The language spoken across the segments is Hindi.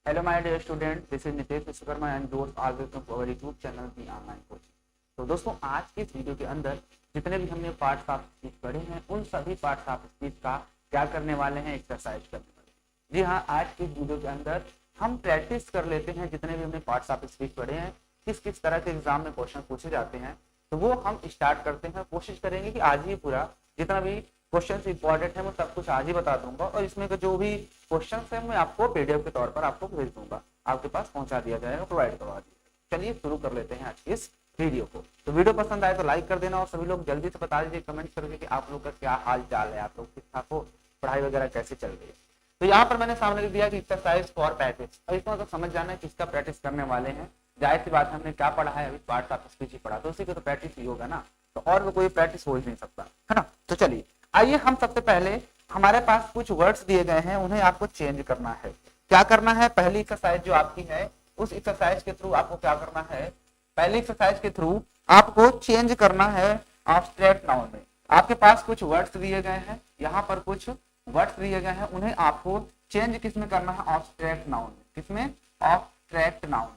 Hello, my dear student. This is Nitesh Vishwakarma and yours always from our YouTube channel The Online Coaching. तो दोस्तों आज के इस वीडियो के अंदर जितने भी हमने पार्ट्स ऑफ स्पीच पढ़े हैं उन सभी पार्ट्स ऑफ स्पीच का क्या करने वाले हैं, एक्सरसाइज करने वाले हैं। जी हाँ, आज के इस वीडियो के अंदर हम प्रैक्टिस कर लेते हैं जितने भी हमने पार्ट्स ऑफ स्पीच पढ़े हैं, किस किस तरह के एग्जाम में क्वेश्चन पूछे जाते हैं, तो वो हम स्टार्ट करते हैं। कोशिश करेंगे कि आज ही पूरा जितना भी क्वेश्चन इंपॉर्टेंट है वो सब कुछ आज ही बता दूंगा और इसमें के जो भी क्वेश्चन है मैं आपको पीडीएफ के तौर पर आपको भेज दूंगा, आपके पास पहुंचा दिया जाएगा, प्रोवाइड करवा दिया। चलिए शुरू कर लेते हैं आज की इस वीडियो को। तो वीडियो पसंद आए तो लाइक कर देना और सभी लोग जल्दी से बता दीजिए कमेंट करके कि आप लोग का क्या हाल चाल है, आप लोग ठीक ठाक हो, पढ़ाई वगैरह कैसे चल रही है। तो यहाँ पर मैंने सामने लिख दिया कि एक्सरसाइज फॉर प्रैक्टिस। अब इसका मतलब समझ जाना है किसका प्रैक्टिस करने वाले हैं। जाहिर सी बात है, हमने क्या पढ़ा है, अभी पार्ट ऑफ स्पीच ही पढ़ा, तो उसी को तो प्रैक्टिस ही होगा ना, तो और भी कोई प्रैक्टिस हो ही नहीं सकता है ना। तो चलिए आइए, हम सबसे पहले हमारे पास कुछ वर्ड्स दिए गए हैं, उन्हें आपको चेंज करना है। क्या करना है, पहली एक्सरसाइज जो आपकी है उस एक्सरसाइज के थ्रू आपको क्या करना है, पहली एक्सरसाइज के थ्रू आपको चेंज करना है एब्स्ट्रैक्ट नाउन में। आपके पास कुछ वर्ड्स दिए गए हैं, यहाँ पर कुछ वर्ड्स दिए गए हैं, उन्हें आपको चेंज किस में करना है, एब्स्ट्रैक्ट नाउन में। किसमें, एब्स्ट्रैक्ट नाउन में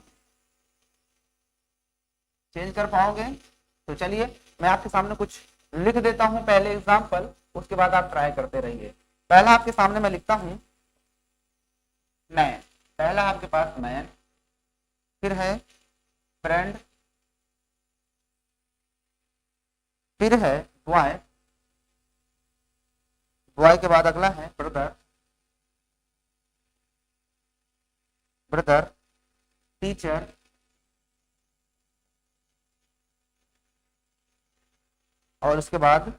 चेंज कर पाओगे। तो चलिए मैं आपके सामने कुछ लिख देता हूं पहले एग्जांपल, उसके बाद आप ट्राई करते रहिए। पहला आपके सामने मैं लिखता हूं मैन, पहला आपके पास मैन, फिर है फ्रेंड, फिर है बॉय, बॉय के बाद अगला है ब्रदर, ब्रदर, टीचर, और उसके बाद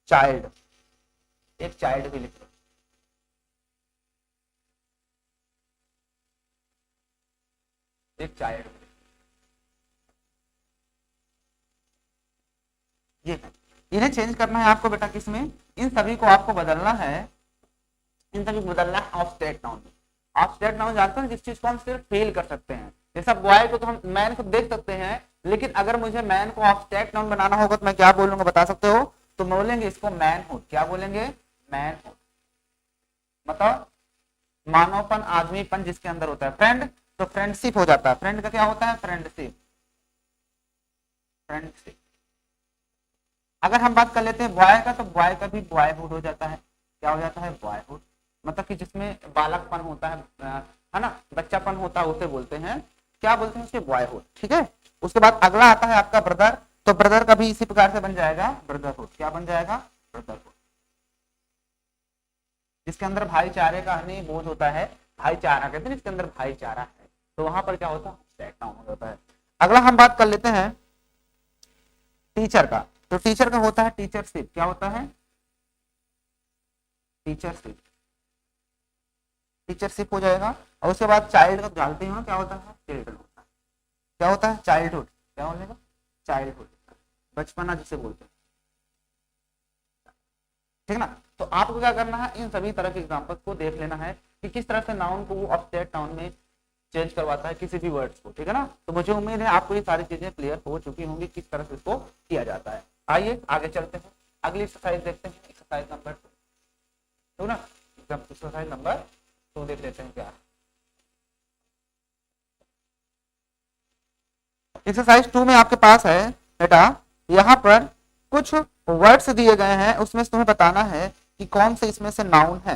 चाइल्ड, एक चाइल्ड भी लिख लो। एक चाइल्ड ये है, इन्हें चेंज करना है आपको बेटा। किसमें, इन सभी को आपको बदलना है, इन सभी को बदलना है एब्स्ट्रैक्ट नाउन में। एब्स्ट्रैक्ट नाउन जानते हैं जिस चीज को हम सिर्फ फील कर सकते हैं। जैसा बॉय को तो हम मैन को देख सकते हैं, लेकिन अगर मुझे मैन को एब्स्ट्रैक्ट नाउन बनाना होगा तो मैं क्या बोलूंगा, बता सकते हो? तो बोलेंगे इसको मैनहुड। क्या बोलेंगे, मैनहुड, मतलब मानवपन, आदमीपन जिसके अंदर होता है। फ्रेंड तो फ्रेंडशिप हो जाता है, फ्रेंड का क्या होता है, फ्रेंडशिप, फ्रेंडशिप। अगर हम बात कर लेते हैं बॉय का, तो बॉय का भी बॉयहुड हो जाता है। क्या हो जाता है, बॉयहुड, मतलब कि जिसमें बालकपन होता है ना, बच्चापन होता है, उसे बोलते हैं, क्या बोलते हैं, उसके बॉयहुड। ठीक है। उसके बाद अगला आता है आपका ब्रदर, तो ब्रदर का भी इसी प्रकार से बन जाएगा ब्रदरहुड। क्या बन जाएगा, ब्रदरहुड, जिसके अंदर भाईचारे का हमें बोध होता है, भाईचारा कहते हैं जिसके अंदर भाईचारा है, तो वहां पर क्या होता है, एब्स्ट्रैक्ट नाउन हो जाता है। अगला हम बात कर लेते हैं टीचर का, तो टीचर का होता है टीचरशिप। क्या होता है, टीचरशिप, टीचरशिप हो जाएगा। और उसके बाद चाइल्ड का डालते हैं, क्या होता है, चिल्ड्रन होता है। क्या होता है, चाइल्डहुड, क्या बोलेगा, चाइल्डहुड, बचपना जिसे बोलते हैं। ठीक है ना। तो आपको क्या करना है, इन सभी तरह के एग्जांपल्स को देख लेना है कि किस तरह से नाउन को वो एब्स्ट्रैक्ट नाउन में चेंज करवाता है, किसी भी वर्ड्स को। ठीक है ना। तो मुझे उम्मीद है आपको ये सारी चीजें क्लियर हो चुकी होंगी किस तरह से इसको किया जाता है। आइए आगे चलते हैं, अगली एक्सरसाइज देखते हैं, एक्सरसाइज नंबर 2। ठीक ना, एक्सरसाइज नंबर 2 देख लेते हैं क्या। एक्सरसाइज 2 में आपके पास है बेटा, यहाँ पर कुछ वर्ड्स दिए गए हैं, उसमें से तुम्हें बताना है कि कौन से इसमें से नाउन है।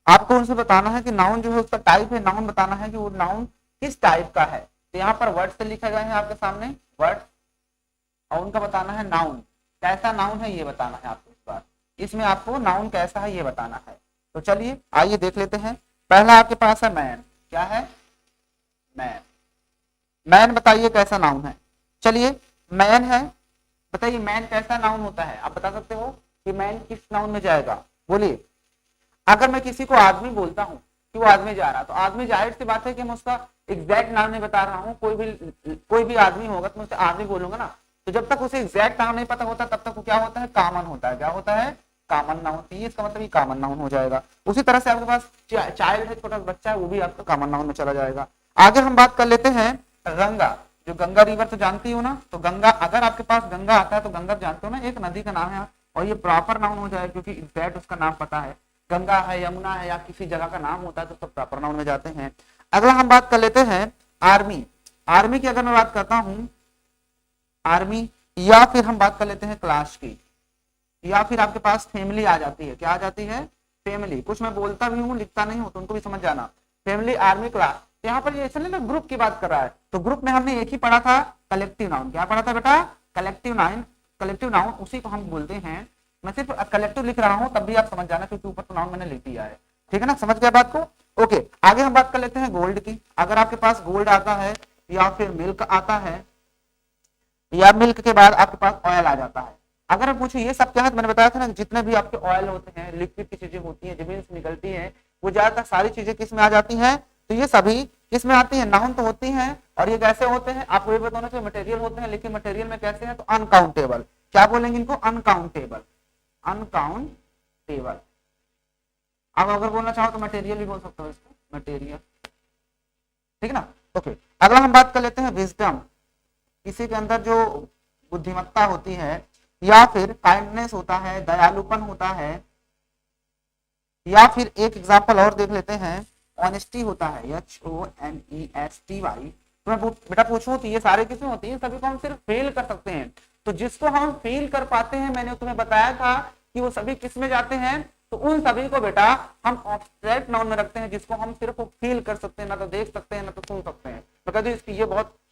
आपको उनसे बताना है कि नाउन जो है उसका टाइप है, नाउन बताना है कि वो नाउन किस टाइप का है। तो यहाँ पर वर्ड से लिखे गए हैं आपके सामने वर्ड, और उनका बताना है नाउन, कैसा नाउन है ये बताना है आपको। इस बार इसमें आपको नाउन कैसा है ये बताना है। तो चलिए आइए देख लेते हैं। पहला आपके पास है मैन। क्या है, मैन, मैन बताइए कैसा नाउन है। चलिए मैन है, बताइए मैन कैसा नाउन होता है, आप बता सकते हो कि मैन किस नाउन में जाएगा, बोलिए। अगर मैं किसी को आदमी बोलता हूँ कि वो आदमी जा रहा, तो आदमी, जाहिर सी बात है कि मैं उसका एग्जैक्ट नाम नहीं बता रहा हूँ। कोई भी आदमी होगा तो मैं उसे आदमी बोलूंगा ना, तो जब तक उसे एग्जैक्ट नाम नहीं पता होता तब तक वो क्या होता है, कॉमन होता है। क्या होता है, कॉमन नाउन। तो ये इसका मतलब ये कॉमन नाउन हो जाएगा। उसी तरह से आपके पास चाइल्ड है, छोटा बच्चा है, वो भी आपका कॉमन नाउन में चला जाएगा। आगे हम बात कर लेते हैं गंगा, जो गंगा रिवर तो जानती हो ना, तो गंगा, अगर आपके पास गंगा आता है तो गंगा जानते हो ना, एक नदी का नाम है, और ये प्रॉपर नाउन हो जाए, क्योंकि एग्जैक्ट उसका नाम पता है, गंगा है, यमुना है, या किसी जगह का नाम होता है तो सब प्रॉपर नाउन में जाते हैं। अगला हम बात कर लेते हैं आर्मी। आर्मी की अगर मैं बात करता हूं, आर्मी, या फिर हम बात कर लेते हैं क्लास की, या फिर आपके पास फैमिली आ जाती है। क्या आ जाती है? फैमिली। कुछ मैं बोलता भी हूँ लिखता नहीं हूँ तो उनको भी समझ जाना। Family, army, class. यहाँ पर ये चले ना ग्रुप की बात कर रहा है, तो ग्रुप में हमने एक ही पढ़ा था, कलेक्टिव नाउन। क्या पढ़ा था बेटा? Collective noun. कलेक्टिव नाउन उसी को हम बोलते हैं। मैं सिर्फ कलेक्टिव लिख रहा हूँ तब भी आप समझ जाना, क्योंकि ऊपर तो नाउन मैंने लिख दिया है। ठीक है ना, समझ गया बात को? ओके, आगे हम बात कर लेते हैं गोल्ड की। अगर आपके पास गोल्ड आता है या फिर मिल्क आता है, या मिल्क के बाद आपके पास ऑयल आ जाता है। अगर आप पूछे ये सब क्या है, तो मैंने बताया था ना, जितने भी आपके ऑयल होते हैं, लिक्विड की चीजें होती हैं, जमीन से निकलती हैं, वो ज्यादातर सारी चीजें किस में आ जाती हैं? तो ये सभी किस में आती है? नाउन तो होती हैं। और ये कैसे होते हैं आपको ये बताना चाहिए, मटेरियल होते हैं, लेकिन मटेरियल में कैसे हैं? तो अनकाउंटेबल। क्या बोलेंगे इनको? अनकाउंटेबल। अनकाउंटेबल। अब अगर बोलना चाहो तो मटेरियल भी बोल सकते हो इसको, मटेरियल। ठीक है ना? ओके, अगला हम बात कर लेते हैं विजडम। किसी के अंदर जो बुद्धिमत्ता होती है, या फिर काइंडनेस होता है, दयालुपन होता है, या फिर एक एग्जांपल और देख लेते हैं, ऑनेस्टी होता है, HONESTY। तो मैं बेटा पूछूं तो ये सारे किसमें होती है? सभी को हम सिर्फ फेल कर सकते हैं। तो जिसको हम फेल कर पाते हैं, मैंने तुम्हें बताया था कि वो सभी किस में जाते हैं, तो उन सभी को बेटा हम ऑब्स्ट्रैक्ट नाउन में रखते हैं, जिसको हम सिर्फ फील कर सकते हैं, ना तो देख सकते हैं, ना तो सुन सकते हैं। तो कहते हैं इसकी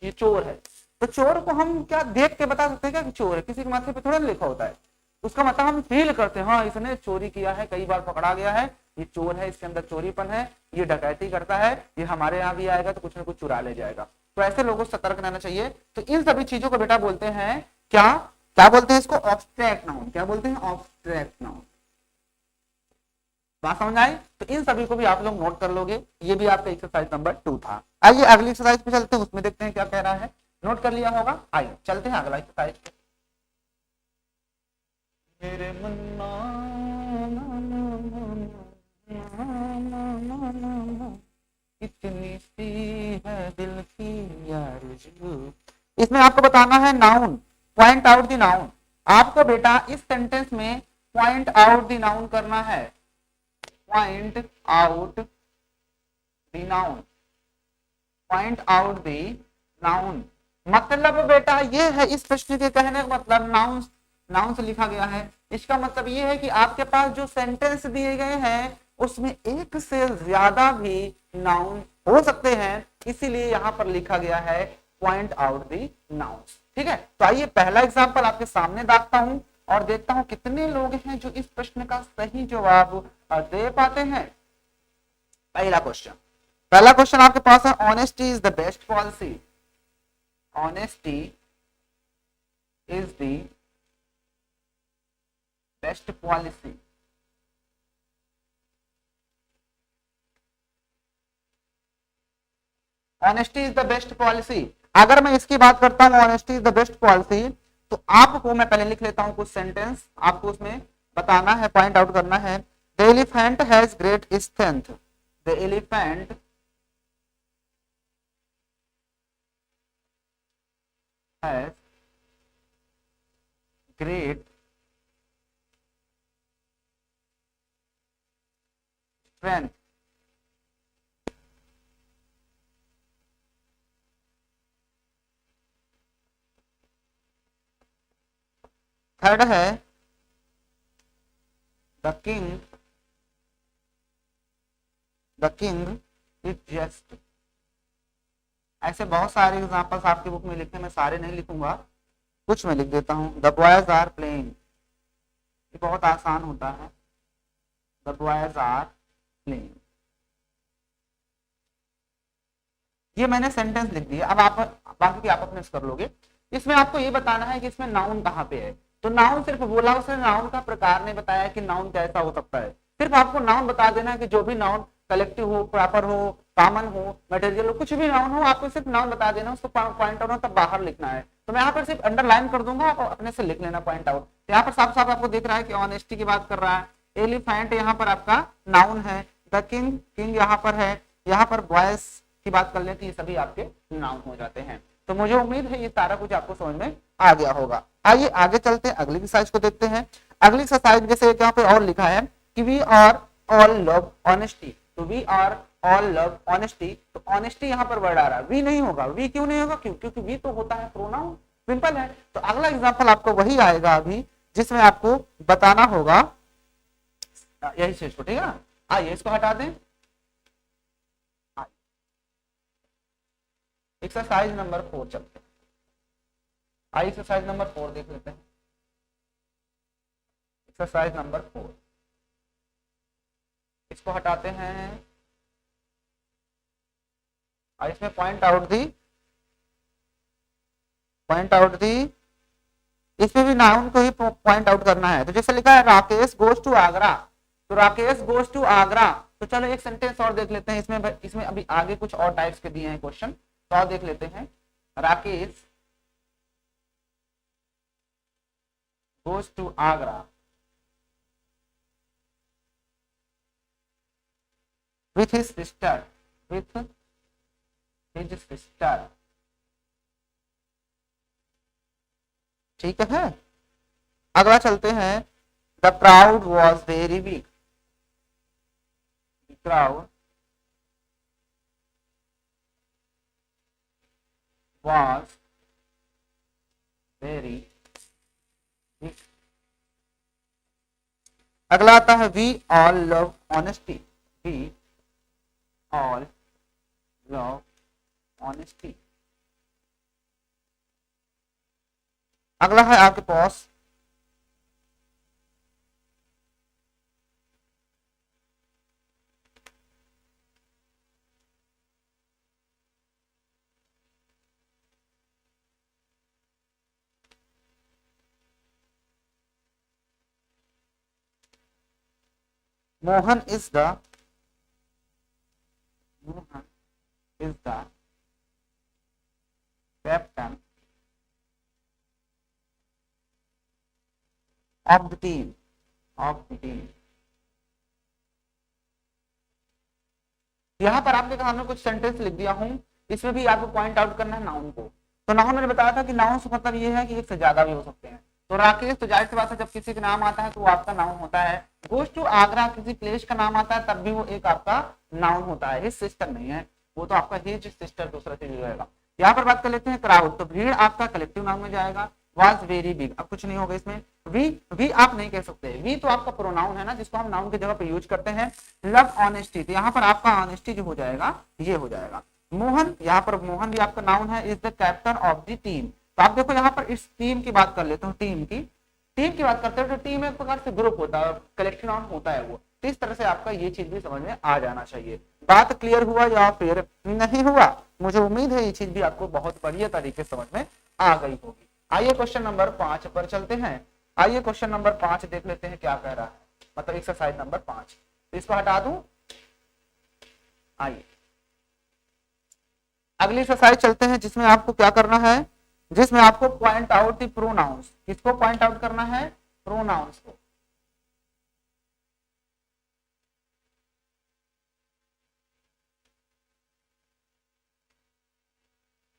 ये चोर है, तो चोर को हम क्या देख के बता सकते हैं क्या कि चोर है? किसी के माथे पे थोड़ा लिखा होता है, उसका मतलब हम फील करते हैं, हाँ इसने चोरी किया है, कई बार पकड़ा गया है, ये चोर है, इसके अंदर चोरीपन है, ये डकैती करता है, ये हमारे यहाँ भी आएगा तो कुछ ना कुछ चुरा ले जाएगा। तो ऐसे लोगों को सतर्क रहना चाहिए। तो इन सभी चीजों को बेटा बोलते हैं क्या? क्या बोलते हैं इसको? Obstruct noun. क्या बोलते हैं? Obstruct noun. बात समझ आई? तो इन सभी को भी आप लोग नोट कर लोगे। ये भी आपका एक्सरसाइज नंबर 2 था। आइए अगली एक्सरसाइज पे चलते हैं, उसमें देखते हैं क्या कह रहा है। नोट कर लिया होगा? आइए चलते हैं अगला एक्सरसाइज पे। मेरे मन्ना कितनी सी है दिल की आरज़ू। इसमें आपको बताना है noun, point out the noun. आपको बेटा इस सेंटेंस में पॉइंट आउट द नाउन करना है, point out the noun, point out the noun. मतलब बेटा ये है, इस प्रश्न के कहने का मतलब नाउन, नाउन से लिखा गया है। इसका मतलब ये है कि आपके पास जो सेंटेंस दिए गए हैं उसमें एक से ज्यादा भी नाउन हो सकते हैं, इसीलिए यहां पर लिखा गया है पॉइंट आउट द नाउन। ठीक है, तो आइए पहला एग्जांपल आपके सामने देखता हूं और देखता हूं कितने लोग हैं जो इस प्रश्न का सही जवाब दे पाते हैं। पहला क्वेश्चन आपके पास है, honesty is the best policy. Honesty is the best policy. Honesty is the best policy. अगर मैं इसकी बात करता हूं honesty is the best policy, तो आपको मैं पहले लिख लेता हूं कुछ सेंटेंस, आपको उसमें बताना है, पॉइंट आउट करना है। The elephant has great strength. The elephant has great strength. Third है द किंग इज जस्ट। ऐसे बहुत सारे एग्जांपल्स आपकी बुक में लिखे, मैं सारे नहीं लिखूंगा, कुछ मैं लिख देता हूं। द बॉयज आर प्लेइंग, ये बहुत आसान होता है। द बॉयज आर प्लेइंग, ये मैंने सेंटेंस लिख दिया। अब आप बाकी की आप अपने कर लोगे। इसमें आपको ये बताना है कि इसमें नाउन कहाँ पे है। तो नाउन सिर्फ बोला, उसने नाउन का प्रकार नहीं बताया कि नाउन कैसा हो सकता है। सिर्फ आपको नाउन बता देना है कि जो भी नाउन कलेक्टिव हो, प्रॉपर हो, कॉमन हो, मटेरियल हो, कुछ भी नाउन हो, आपको सिर्फ नाउन बता देना, उसको पॉइंट आउट तब बाहर लिखना है। तो मैं यहाँ पर सिर्फ अंडरलाइन कर दूंगा, आप अपने से लिख लेना पॉइंट आउट। यहाँ पर साफ साफ आपको दिख रहा है कि ऑनेस्टी की बात कर रहा है। एलिफेंट यहाँ पर आपका नाउन है। द किंग यहाँ पर है। यहाँ पर बॉयज की बात कर लेते, ये सभी आपके नाउन हो जाते हैं। तो मुझे उम्मीद है ये सारा कुछ आपको समझ में आ गया होगा। आइए आगे चलते हैं, अगली एक्सरसाइज को देखते हैं। अगली एक्सरसाइज जैसे यहाँ पे और लिखा है कि we are all love honesty, तो we are all love honesty, तो ऑनेस्टी यहाँ पर वर्ड आ रहा है, वी नहीं होगा, वी क्यों नहीं होगा, क्यों, क्योंकि वी तो होता है प्रोनाउन, सिंपल है। तो अगला एग्जांपल आपको वही आएगा अभी, जिसमें आपको बताना होगा यही चीज को, ठीक है। आइए इसको हटा दें, एक्सरसाइज नंबर 4 चलते हैं। आइए एक्सरसाइज नंबर 4 देख लेते हैं। एक्सरसाइज नंबर 4, इसको हटाते हैं। इसमें पॉइंट आउट दी, इसमें भी नाउन को ही पॉइंट आउट करना है। तो जैसे लिखा है राकेश गोज टू आगरा, तो राकेश गोज टू आगरा, तो चलो एक सेंटेंस और देख लेते हैं। इसमें अभी आगे कुछ और टाइप्स के दिए हैं क्वेश्चन, तो और देख लेते हैं। Rakesh goes to Agra with his sister, with his sister, ठीक है। अगला चलते हैं, the crowd was very big, crowd was very big. अगला आता है we all love honesty, we all love honesty. अगला है आपके पास Mohan is the captain of the team, यहाँ पर आपके सामने कुछ सेंटेंस लिख दिया हूं, इसमें भी आपको पॉइंट आउट करना है नाउन को। तो नाउन मैंने बताया था कि नाउन से मतलब ये है कि एक से ज्यादा भी हो सकते हैं। तो राकेश, तो जाहिर सी बात है जब किसी का नाम आता है तो वो आपका नाउन होता है। गोज टू आगरा किसी प्लेस का नाम आता है तब भी वो एक आपका नाउन होता है, हिज सिस्टर नहीं है, वो तो आपका हिज सिस्टर दूसरा चीज रहेगा। यहाँ पर बात कर लेते हैं क्राउड, तो भीड़ आपका कलेक्टिव नाउन में जाएगा। वाज वेरी बिग, अब कुछ नहीं होगा इसमें। वी आप नहीं कह सकते, वी तो आपका प्रोनाउन है ना, जिसको हम नाउन की जगह पे यूज करते हैं। लव ऑनेस्टी, तो यहाँ पर आपका ऑनेस्टी जो हो जाएगा ये हो जाएगा। मोहन, यहाँ पर मोहन भी आपका नाउन है, is the captain of the team. तो आप देखो यहाँ पर इस टीम की बात कर लेते हो, टीम की बात करते हो, तो टीम एक प्रकार से ग्रुप होता है, कलेक्टिव नाउन होता है वो। तो इस तरह से आपका ये चीज भी समझ में आ जाना चाहिए। बात क्लियर हुआ या फिर नहीं हुआ? मुझे उम्मीद है ये चीज भी आपको बहुत बढ़िया तरीके से समझ में आ गई होगी। आइए क्वेश्चन नंबर 5 पर चलते हैं। आइए क्वेश्चन नंबर 5 देख लेते हैं क्या कह रहा है, मतलब एक्सरसाइज नंबर 5। तो इसको हटा दूं। आइए अगली एक्सरसाइज चलते हैं, जिसमें आपको क्या करना है, जिसमें आपको पॉइंट आउट द प्रोनाउंस। किसको पॉइंट आउट करना है? प्रोनाउंस को।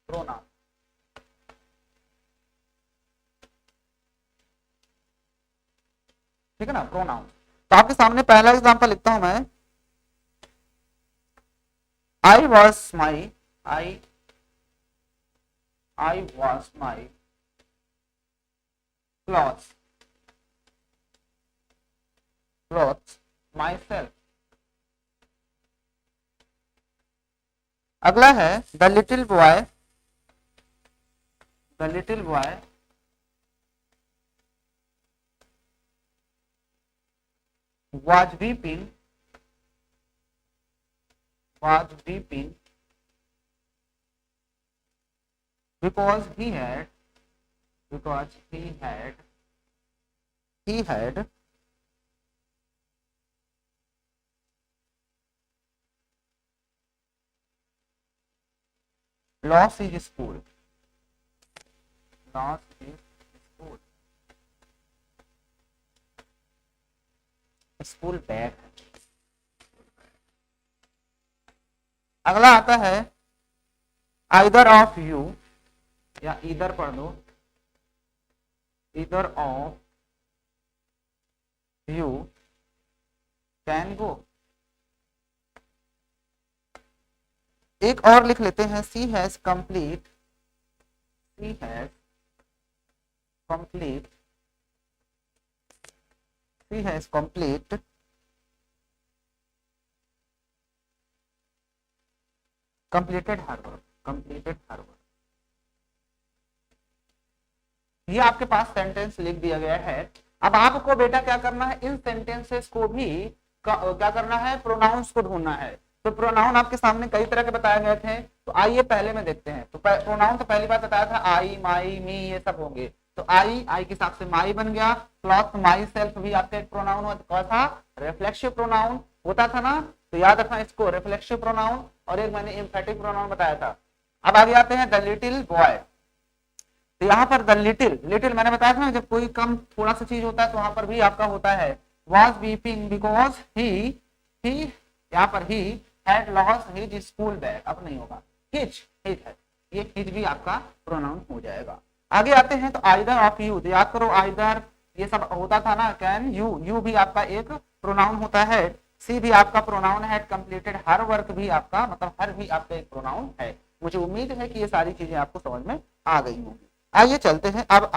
प्रोनाउन, ठीक है ना, प्रोनाउन। तो आपके सामने पहला एग्जांपल लिखता हूं मैं। I was my, I wash my clothes myself। अगला है the little boy was weeping because he had lost his school bag. अगला आता है either of you, या इधर पढ़ दो, either of you can go. एक और लिख लेते हैं, she has complete, she has complete, she has complete completed her work, completed her work. ये आपके पास सेंटेंस लिख दिया गया है। अब आपको बेटा क्या करना है, इन सेंटेंसेस को भी क्या करना है, प्रोनाउंस को ढूंढना है। तो प्रोनाउन आपके सामने कई तरह के बताए गए थे, तो आइए पहले में देखते हैं। तो प्रोनाउन तो पहली बार बताया था आई, माई, मी, ये सब होंगे। तो आई के हिसाब से माई बन गया। प्लस माई सेल्फ भी आपका एक प्रोनाउन था, रिफ्लेक्सिव प्रोनाउन होता था ना, तो याद रखना इसको, रिफ्लेक्सिव प्रोनाउन। और एक मैंने एम्फेटिक प्रोनाउन बताया था। अब आगे आते हैं द लिटिल बॉय। तो यहाँ पर द लिटिल, लिटिल मैंने बताया था ना, जब कोई कम थोड़ा सा चीज होता है तो वहां पर भी आपका होता है was weeping because he यहाँ पर he had lost his school bag। अब नहीं होगा his है, ये his भी आपका प्रोनाउन हो जाएगा। आगे आते हैं तो either of you, तो याद करो either ये सब होता था ना, कैन, यू भी आपका एक प्रोनाउन होता है। सी भी आपका प्रोनाउन है। कंप्लीटेड हर वर्क भी आपका, मतलब हर भी आपका एक प्रोनाउन है। मुझे उम्मीद है कि ये सारी चीजें आपको समझ में आ गई होंगी। आइए चलते हैं अब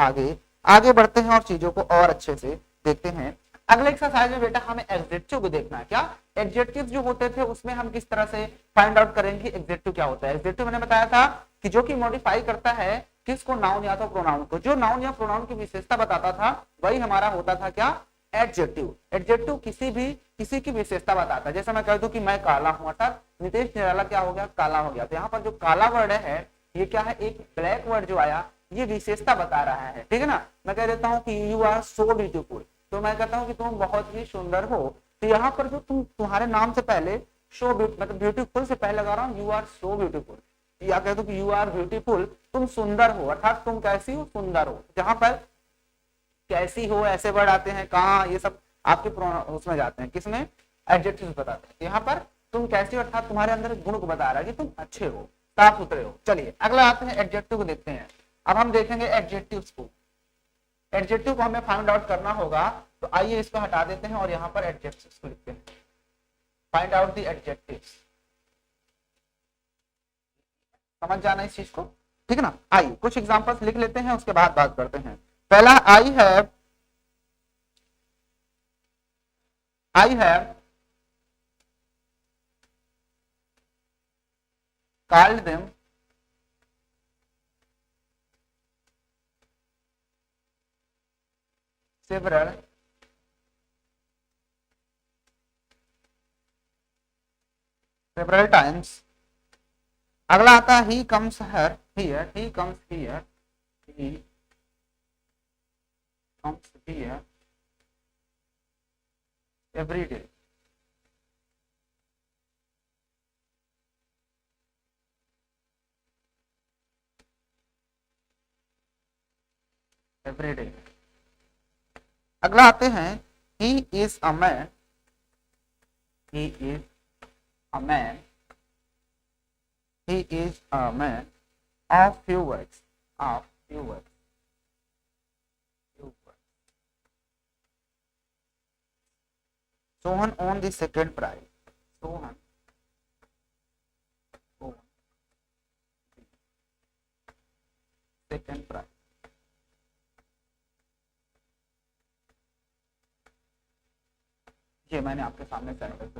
आगे बढ़ते हैं और चीजों को और अच्छे से देखते हैं। अगले एक्सरसाइज में बेटा हमें एडजेक्टिव को देखना है। क्या एडजेक्टिव जो होते थे उसमें हम किस तरह से फाइंड आउट करेंगे एडजेक्टिव क्या होता है। एडजेक्टिव मैंने बताया था कि जो कि मॉडिफाई करता है किसको, नाउन या तो प्रोनाउन को। जो नाउन या प्रोनाउन की विशेषता बताता था वही हमारा होता था क्या, एडजेक्टिव। एडजेक्टिव किसी की विशेषता बताता है। जैसे मैं कह दूं कि मैं काला हूं, अर्थात नितेश निराला क्या हो गया, काला हो गया। तो यहाँ पर जो काला वर्ड है ये क्या है, एक ब्लैक वर्ड जो आया ये विशेषता बता रहा है, ठीक है ना। मैं कह देता हूँ कि यू आर सो ब्यूटीफुल, तो मैं कहता हूँ कि तुम बहुत ही सुंदर हो। तो यहाँ पर जो तुम्हारे नाम से पहले शो मतलब ब्यूटीफुल से पहले लगा रहा हूँ यू आर सो ब्यूटीफुल, या कह दो कि यू आर ब्यूटीफुल, तुम सुंदर हो, अर्थात तुम कैसी हो, सुंदर हो। जहां पर कैसी हो ऐसे वर्ड आते हैं, कहाँ, ये सब आपके उसमें जाते हैं, किसमें, एडजेक्टिव बताते हैं। तो यहाँ पर तुम कैसी हो अर्थात तुम्हारे अंदर गुण को बता रहा है कि तुम अच्छे हो, साफ सुथरे हो। चलिए अगला आते हैं एडजेक्टिव को देखते हैं। अब हम देखेंगे एडजेक्टिव्स को। एडजेक्टिव को हमें फाइंड आउट करना होगा, तो आइए इसको हटा देते हैं और यहाँ पर एडजेक्टिव्स को लिखते हैं। फाइंड आउट द एडजेक्टिव्स, समझ जाना इस चीज को, ठीक है ना। आइए कुछ एग्जांपल्स लिख लेते हैं, उसके बाद बात करते हैं। पहला, I have called them several times। अगला आता है he comes here, he comes here, he comes here every day। every day। अगला आते हैं he is a man, he is a man, he is a man of few words, of few words, few words। Sohan won the second prize, Sohan won the second prize। ये मैंने आपके सामने सेंटेंस,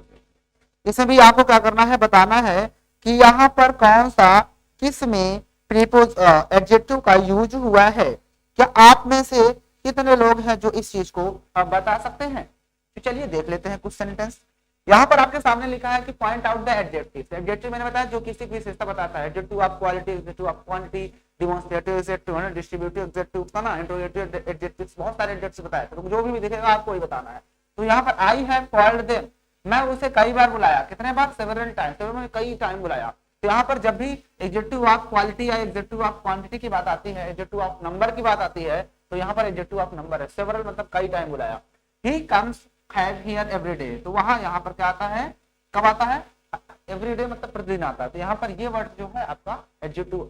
इसमें भी आपको क्या करना है, बताना है कि यहाँ पर कौन सा किस में प्रीपोज एडजेक्टिव का यूज हुआ है। क्या आप में से कितने लोग हैं जो इस चीज को बता सकते हैं। तो चलिए देख लेते हैं कुछ सेंटेंस। यहाँ पर आपके सामने लिखा है कि point out the adjective. Adjective मैंने बताया जो किसी की विशेषता बताता है। Adjective of quality, adjective of quantity, demonstrative, adjective है ना, डिस्ट्रीब्यूटिव एडजेक्टिव था ना, इंट्रोगेटिव एडजेक्टिव, बहुत सारे एडजेक्टिव बताए थे। तो जो भी दिखेगा आपको ही बताना है। तो यहाँ पर आई हैव कॉल्ड देम, मैं उसे कई बार बुलाया, कितने बार, सेवरल टाइम, सेवरल कई टाइम बुलाया। तो यहाँ पर जब भी एडजेक्टिव ऑफ क्वालिटी या एडजेक्टिव ऑफ क्वांटिटी की बात आती है, एडजेक्टिव ऑफ नंबर की बात आती है, तो यहाँ पर एडजेक्टिव ऑफ नंबर है, सेवरल मतलब कई टाइम बुलाया। He comes have here every day, तो वहां यहाँ पर क्या आता है, कब आता है, एवरी डे मतलब प्रतिदिन आता है। तो यहाँ पर ये वर्ड जो है आपका एडजेक्टिव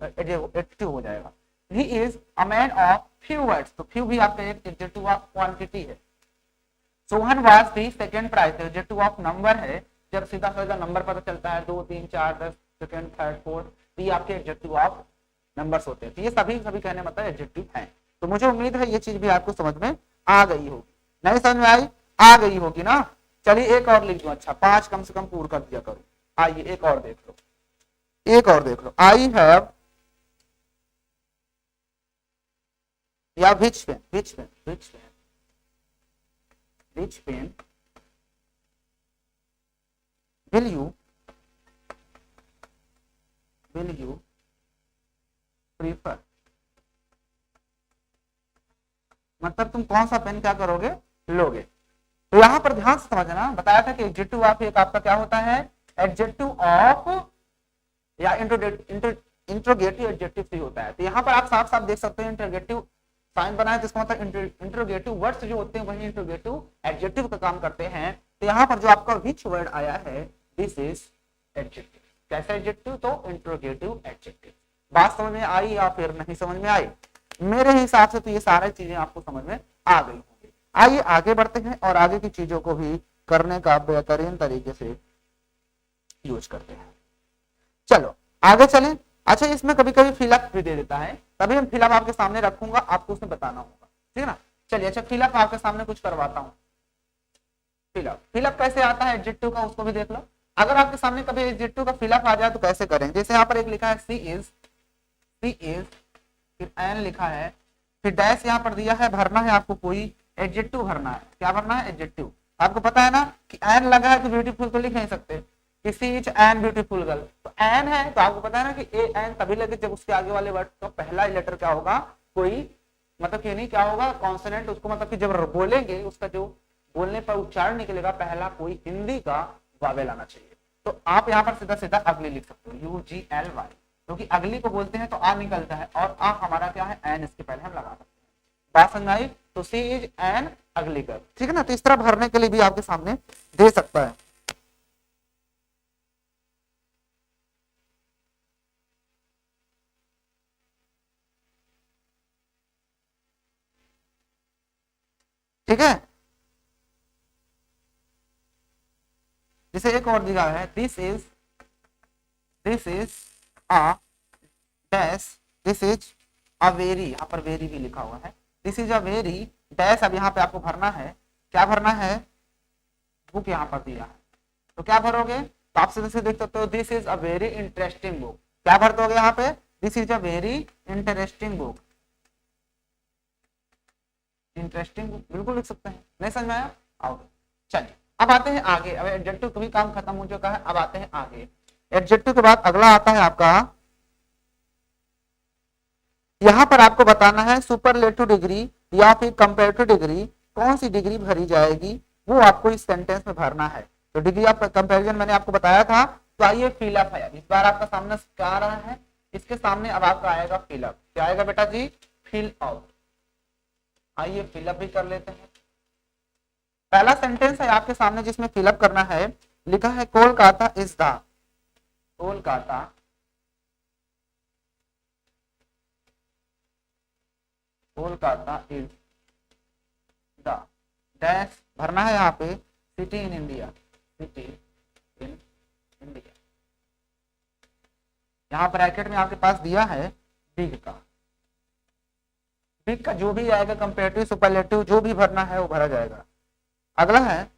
हो जाएगा। He is a man of few words, तो फ्यू भी आपका एक एडजेक्टिव ऑफ क्वांटिटी है। Sohan was the second prize, adjective of number है, जब सीधा सीधा नंबर पता चलता है 2 3 4 10 सेकंड थर्ड फोर्थ, तो ये आपके एडजेक्टिव ऑफ नंबर्स होते हैं। तो ये सभी सभी कहने मतलब एडजेक्टिव हैं। तो मुझे उम्मीद है ये चीज भी आपको समझ में आ गई होगी। नहीं समझ में आई? आ गई होगी ना। चलिए एक और लिख दो। अच्छा 5 कम से कम पूर्ण कर दिया करो। आइए एक और देख लो, एक और देख लो। आई हैव या which pen, which pen, which pen, which pen will you prefer, मतलब तुम कौन सा पेन क्या करोगे, लोगे। तो यहां पर ध्यान से समझना, बताया था कि एडजेक्टिव ऑफ एक आपका क्या होता है, एडजेक्टिव ऑफ या इंट्रोगेटिव एडजेक्टिव से होता है। तो यहाँ पर आप साफ साफ देख सकते हो इंट्रोगेटिव साइन बना है, जिसका मतलब इंट्रोगेटिव वर्ड्स जो होते हैं वही इंट्रोगेटिव एडजेक्टिव का काम करते हैं। तो यहाँ पर जो आपका विच वर्ड आया है, दिस इज एडजेक्टिव। कैसा एडजेक्टिव? तो इंट्रोगेटिव एडजेक्टिव। बात समझ में आई या फिर नहीं समझ में आई? मेरे हिसाब से तो ये सारी चीजें आपको समझ में आ गई होंगी। आइए आगे बढ़ते हैं और आगे की चीजों को भी करने का बेहतरीन तरीके से यूज करते हैं। चलो आगे चलें। अच्छा इसमें कभी कभी फिलअप भी दे देता है, तभी हम फिलअप आपके सामने रखूंगा, आपको उसमें बताना होगा, ठीक है ना। चलिए अच्छा फिलअप आपके सामने कुछ करवाता हूँ। फिलअप, फिलअप कैसे आता है एडजेक्टिव का, उसको भी देख लो। अगर आपके सामने कभी एडजेक्टिव का फिलअप आ जाए तो कैसे करें। जैसे यहाँ पर एक लिखा है सी इज, सी इज, फिर एन लिखा है, फिर डैश यहाँ पर दिया है, भरना है आपको कोई एडजेक्टिव भरना है। क्या भरना है? एडजेक्टिव। आपको पता है ना कि एन लगा है तो ब्यूटीफुल तो लिख नहीं सकते, सी इज एन ब्यूटीफुल गर्ल, तो एन है तो आपको पता है ना कि ए एन तभी लगे जब उसके आगे वाले वर्ड का पहला लेटर क्या होगा, कोई मतलब कि नहीं क्या होगा, कॉन्सोनेंट। उसको मतलब कि जब बोलेंगे उसका जो बोलने पर उच्चारण निकलेगा पहला कोई हिंदी का वावेल आना चाहिए। तो आप यहाँ पर सीधा सीधा अगली लिख सकते हो, UGLY, क्योंकि अगली को बोलते हैं तो आ निकलता है, और आ हमारा क्या है, एन, इसके पहले हम लगा सकते हैं। बात समझ आई? तो सी इज एन अगली गर्ल, ठीक है ना। तो इस तरह भरने के लिए भी आपके सामने दे सकता है। ठीक है। जैसे एक और दिया है, this is a dash, this is a very, यहाँ पर वेरी भी लिखा हुआ है, this is a very dash. अब यहाँ पे आपको भरना है, क्या भरना है, बुक यहाँ पर दिया है, तो क्या भरोगे, तो आप सीधे सीधे देख सकते हो, this is a very interesting book. क्या भर दोगे यहाँ पे, this is a very interesting book, interesting book बिल्कुल लिख सकते हैं। नहीं समझ में आया? आओ चलिए अब आते हैं आगे। अब एडजेक्टिव का भी काम खत्म हो चुका है, अब आते हैं आगे। एडजेक्टिव के बाद अगला आता है आपका, यहां पर आपको बताना है सुपरलेटिव डिग्री या फिर कंपैरेटिव डिग्री, कौन सी डिग्री भरी जाएगी वो आपको इस सेंटेंस में भरना है। तो डिग्री ऑफ कंपैरिजन मैंने आपको बताया था। तो आइए फिलअप है, इस बार आपका सामने क्या आ रहा है, इसके सामने अब आपका आएगा फिलअप। क्या आएगा बेटा जी? Fill out. आइए फिलअप भी कर लेते हैं। पहला सेंटेंस है आपके सामने जिसमें फिलअप करना है, लिखा है Kolkata is the, Kolkata Kolkata is the dash, भरना है यहाँ पे city in India, city in India. यहाँ ब्रैकेट में आपके पास दिया है बिग का, बिग का जो भी आएगा कंपेरेटिव सुपरलेटिव जो भी भरना है वो भरा जाएगा। अगला है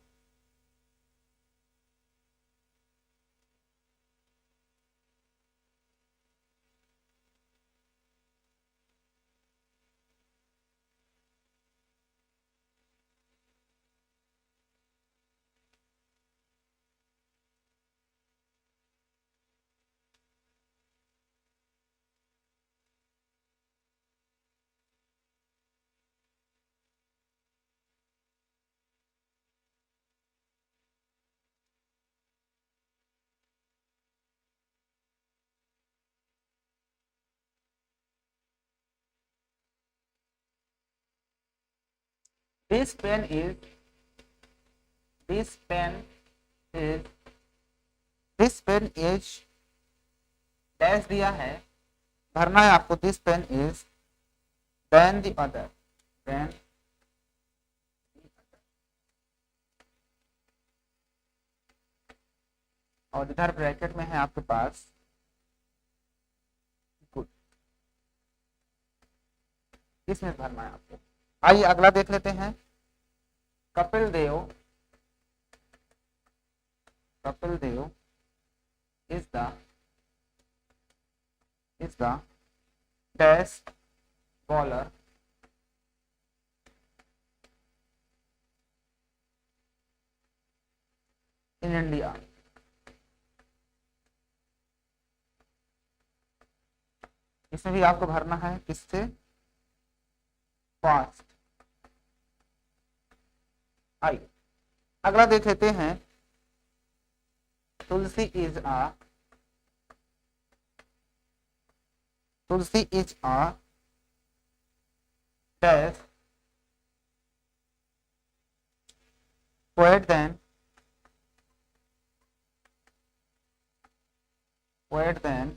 this pen is, this pen is, this pen is dash दिया है, भरना है आपको this pen is than the other, than और इधर ब्रैकेट में है आपके पास गुड, इसमें भरना है आपको। आइए अगला देख लेते हैं। Kapil Dev, Kapil Dev is the dash bowler in India. इसमें भी आपको भरना है किससे, फास्ट। आइए अगला देख लेते हैं। Tulsi is a dash poet than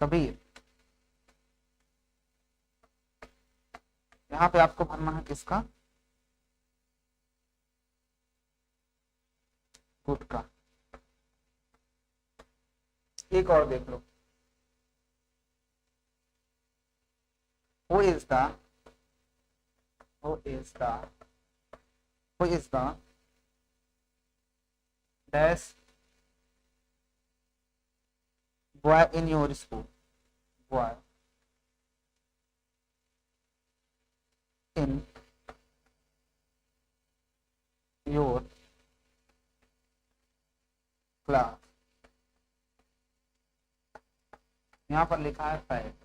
Kabir. यहाँ पे आपको भरना है किसका, गुड का। एक और देख लो, who is the dash boy in your school, boy in your class. यहाँ पर लिखा है फैक्ट।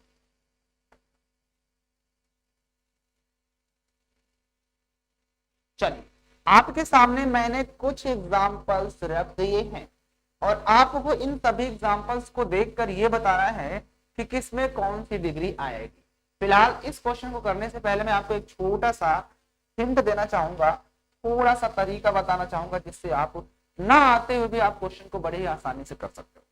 चलिए आपके सामने मैंने कुछ एग्जाम्पल्स रख दिए हैं और आपको इन सभी एग्जाम्पल्स को देखकर ये बताना है कि किसमें कौन सी डिग्री आएगी। फिलहाल इस क्वेश्चन को करने से पहले मैं आपको एक छोटा सा हिंट देना चाहूंगा, थोड़ा सा तरीका बताना चाहूंगा जिससे आप ना आते हुए भी आप क्वेश्चन को बड़े ही आसानी से कर सकते हो।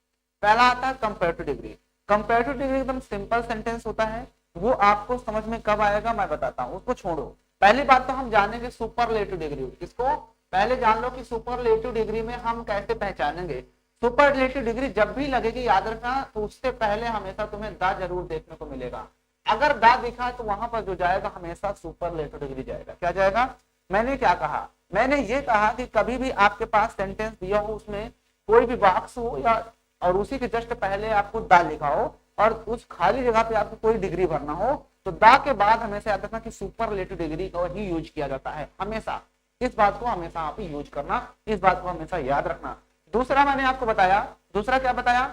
पहला आता है कंपेरेटिव डिग्री। कंपेरेटिव डिग्री एकदम सिंपल सेंटेंस होता है, वो आपको समझ में कब आएगा मैं बताता हूँ, उसको छोड़ो। पहली बात तो हम जानेंगे सुपरलेटिव डिग्री। इसको पहले जान लो कि सुपरलेटिव डिग्री में हम कैसे पहचानेंगे। सुपरलेटिव डिग्री जब भी लगेगी याद रखना, तो उससे पहले हमेशा तुम्हें दा जरूर देखने को मिलेगा। अगर दा दिखा तो वहां पर जो जाएगा हमेशा सुपरलेटिव डिग्री जाएगा। क्या जाएगा? मैंने क्या कहा? मैंने ये कहा कि कभी भी आपके पास सेंटेंस दिया हो, उसमें कोई भी बॉक्स हो या और उसी के जस्ट पहले आपको दा लिखा हो और उस खाली जगह पे आपको कोई डिग्री भरना हो, तो दा के बाद हमेशा याद रखना कि सुपरलेटिव डिग्री का ही यूज किया जाता है हमेशा। इस बात को हमेशा आप यूज करना, इस बात को हमेशा याद रखना। दूसरा मैंने आपको बताया, दूसरा क्या बताया?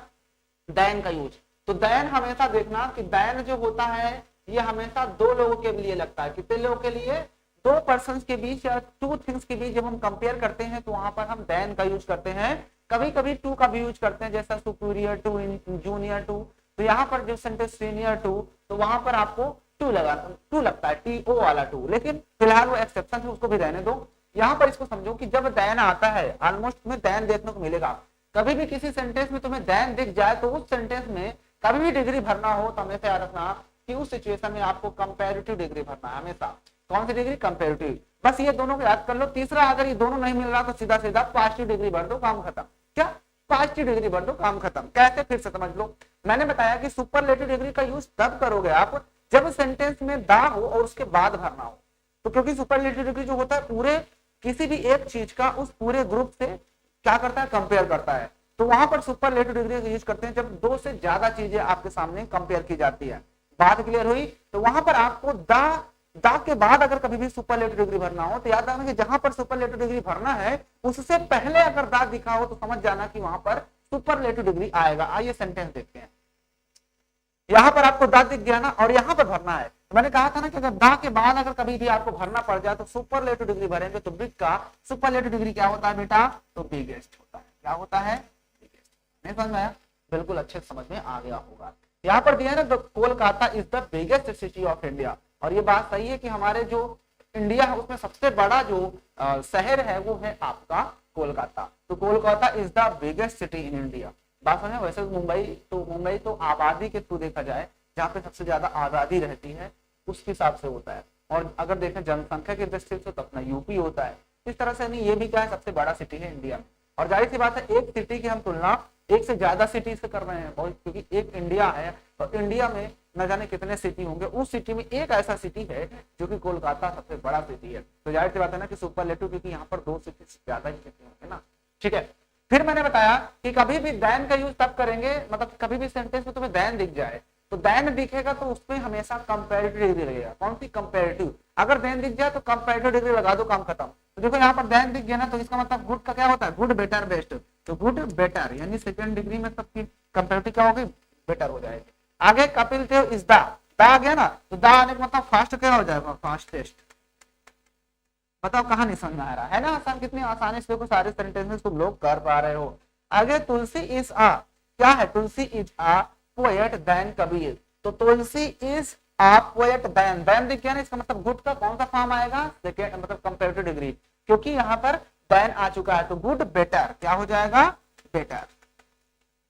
दैन का यूज। तो दैन हमेशा देखना कि दैन जो होता है ये हमेशा दो लोगों के लिए लगता है। कितने लोगों के लिए? दो पर्सन्स के बीच या टू थिंग्स के बीच जब हम कंपेयर करते हैं तो वहां पर हम दैन का यूज करते हैं। कभी कभी टू का भी यूज करते हैं, जैसा सुपीरियर टू, जूनियर टू। तो यहाँ पर जो सेंटेंस सीनियर टू, तो वहां पर आपको टू लगता है, TO वाला टू। लेकिन फिलहाल वो एक्सेप्शन है, उसको भी रहने दो। यहाँ पर इसको समझो कि जब दैन आता है ऑलमोस्ट तुम्हें दैन देखने को मिलेगा। कभी भी किसी सेंटेंस में तुम्हें दैन दिख जाए तो उस सेंटेंस में कभी भी डिग्री भरना हो तो हमेशा याद रखना कि उस सिचुएशन में आपको कंपैरेटिव डिग्री भरना है हमेशा। कौन सी डिग्री? कंपैरेटिव। बस ये दोनों को याद कर लो। तीसरा अगर ये दोनों नहीं मिल रहा तो सीधा सीधा पॉजिटिव डिग्री भर दो, काम खत्म। क्या? पॉजिटिव डिग्री भर दो, काम खत्म। कैसे? फिर से समझ लो। मैंने बताया कि सुपरलेटिव डिग्री का यूज तब करोगे आप जब सेंटेंस में दा हो और उसके बाद भरना हो। तो क्योंकि सुपरलेटिव डिग्री जो होता है पूरे किसी भी एक चीज का उस पूरे ग्रुप से क्या करता है? कंपेयर करता है। तो वहां पर सुपरलेटिव डिग्री का यूज करते हैं जब दो से ज्यादा चीजें आपके सामने कंपेयर की जाती है। बात क्लियर हुई? तो वहां पर आपको दा के बाद अगर कभी भी सुपरलेटिव डिग्री भरना हो तो याद रखना कि जहां पर सुपरलेटिव डिग्री भरना है उससे पहले अगर दा दिखा हो तो समझ जाना कि वहां पर सुपरलेटिव डिग्री आएगा। आइए सेंटेंस देखते हैं। यहाँ पर आपको दा दिख गया ना, और यहाँ पर भरना है। तो मैंने कहा था ना कि अगर दा के बाद अगर कभी भी आपको भरना पड़ जाए तो सुपरलेटिव डिग्री भरेंगे। तो बिग का सुपरलेटिव डिग्री क्या होता है बेटा? तो बिगेस्ट होता है। क्या होता है? बिगेस्ट। नहीं समझ में आया? बिल्कुल अच्छे समझ में आ गया होगा। यहाँ पर दिया है ना, Kolkata is the biggest city of India. और ये बात सही है कि हमारे जो इंडिया है उसमें सबसे बड़ा जो शहर है वो है आपका कोलकाता। तो Kolkata is the biggest city in India. बात समझे? वैसे मुंबई तो आबादी के थ्रू देखा जाए, जहाँ पे सबसे ज्यादा आबादी रहती है उसके हिसाब से होता है। और अगर देखें जनसंख्या की दृष्टि से तो अपना यूपी होता है। इस तरह से नहीं, ये भी क्या है, सबसे बड़ा सिटी है इंडिया में। और जाहिर सी बात है एक सिटी की हम तुलना एक से ज्यादा सिटी से कर रहे हैं, बहुत, क्योंकि एक इंडिया है और इंडिया में न जाने कितने सिटी होंगे, उस सिटी में एक ऐसा सिटी है जो कि कोलकाता सबसे बड़ा सिटी है। तो जाहिर सी बात है ना कि सुपरलेटिव, क्योंकि यहाँ पर 2 सिटी से ज्यादा ही सिटी होंगे ना। ठीक है, फिर मैंने बताया कि कभी भी देन का यूज तब करेंगे, मतलब कभी भी सेंटेंस में तुम्हें देन दिख जाए तो देन दिखेगा तो उसमें हमेशा कंपैरेटिव डिग्री लगेगा। कौन सी? कंपैरेटिव। अगर देन दिख जाए तो कंपैरेटिव डिग्री लगा दो, काम खत्म। तो देखो यहाँ पर देन दिख गया ना, तो इसका मतलब गुड का क्या होता है? Good, better, best. तो गुड, बेटर यानी सेकंड डिग्री में सबकी कंपैरेटिव क्या होगी? बेटर हो जाएगी। आगे कपिल देव इज द आ गया ना, तो द आने का मतलब फास्ट क्या हो जाएगा? फास्टेस्ट। बताओ कहाँ नहीं समझ में आ रहा है ना? आसान, कितनी आसानी से देखो सारे सेंटेंसेस तुम लोग कर पा रहे हो। आगे तुलसी इज आ, क्या है? Tulsi is a poet than Kabir. तो Tulsi is a poet than, than दिख गया ना, इसका मतलब गुड का कौन सा फॉर्म आएगा? सेकेंड, मतलब कंपैरेटिव डिग्री, क्योंकि यहाँ पर देन आ चुका है। तो गुड, बेटर क्या हो जाएगा? बेटर।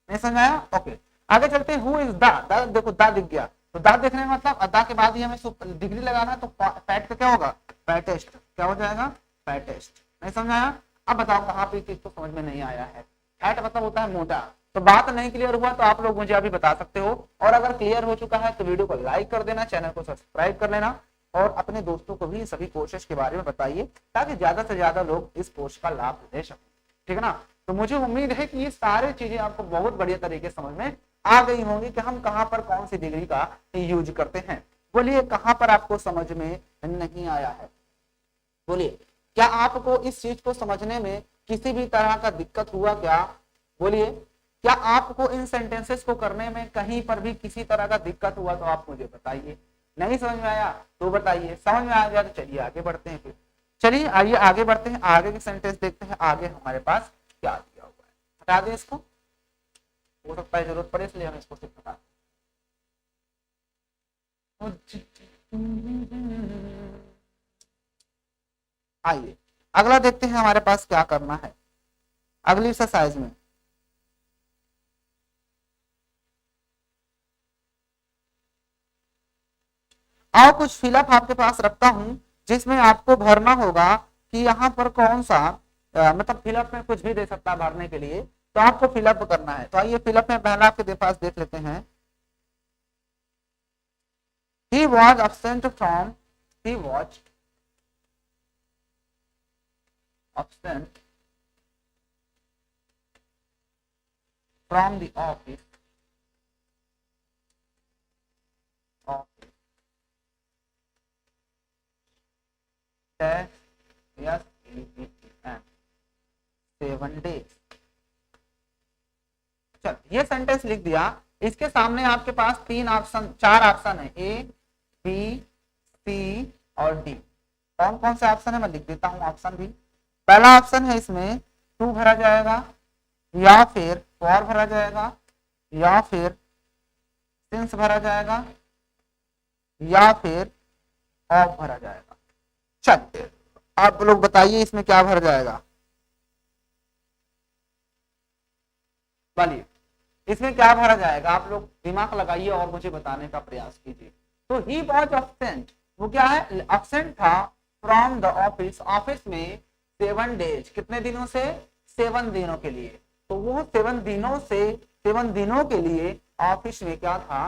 नहीं समझ आया? ओके, आगे चलते हैं। हु इज द, देखो द दिख गया, तो द देखने का मतलब अदा के बाद ही हमें डिग्री लगाना है, तो पैट का क्या होगा? पैटेस्ट। क्या हो जाएगा? पैटेस्ट। नहीं समझ आया? अब बताओ कहाँ पे चीज तो समझ में नहीं आया है। फैट मतलब होता है मोटा। तो बात नहीं क्लियर हुआ तो आप लोग मुझे अभी बता सकते हो, और अगर क्लियर हो चुका है तो वीडियो को लाइक कर देना, चैनल को सब्सक्राइब कर लेना, और अपने दोस्तों को भी सभी कोर्सेज के बारे में बताइए, ताकि ज्यादा से ज्यादा लोग इस कोर्स का लाभ ले सकें। ठीक है ना? तो मुझे उम्मीद है कि ये सारी चीजें आपको बहुत बढ़िया तरीके से समझ में आ गई होंगी कि हम कहाँ पर कौन सी डिग्री का यूज करते हैं। बोलिए कहाँ पर आपको समझ में नहीं आया है? बोलिए, क्या आपको इस चीज को समझने में किसी भी तरह का दिक्कत हुआ क्या? बोलिए, क्या आपको इन सेंटेंसेस को करने में कहीं पर भी किसी तरह का दिक्कत हुआ? तो आप मुझे बताइए। नहीं समझ में आया तो बताइए, समझ में आ गया तो चलिए आगे बढ़ते हैं। फिर चलिए आइए आगे बढ़ते हैं, आगे के सेंटेंस देखते हैं आगे हमारे पास क्या दिया हुआ है। हटा दें इसको, हो सकता है जरूरत पड़े, इसलिए हम इसको सिर्फ हटा। आइए अगला देखते हैं हमारे पास क्या करना है अगली एक्सरसाइज में। और कुछ फिलअप आपके पास रखता हूं जिसमें आपको भरना होगा कि यहाँ पर कौन सा मतलब फिलअप में कुछ भी दे सकता है भरने के लिए, तो आपको फिलअप करना है। तो आइए फिलअप में पहला आपके पास देख लेते हैं। He was absent from, he was absent from the office yes 7 days। चल ये सेंटेंस लिख दिया। इसके सामने आपके पास 4 ऑप्शन है, ए बी सी और डी। कौन कौन से ऑप्शन है मैं लिख देता हूँ ऑप्शन भी। पहला ऑप्शन है इसमें 2 भरा जाएगा, या फिर 4 भरा जाएगा, या फिर सिंस भरा जाएगा, या फिर ऑफ भरा जाएगा। चलिए आप लोग बताइए इसमें क्या भर जाएगा? चलिए इसमें क्या भरा जाएगा? आप लोग दिमाग लगाइए और मुझे बताने का प्रयास कीजिए। तो ही वॉज अब्सेंट, वो क्या है? अब्सेंट था फ्रॉम द ऑफिस, ऑफिस में 7 डेज। कितने दिनों से? 7 दिनों के लिए। तो वो 7 दिनों से 7 दिनों के लिए ऑफिस में क्या था?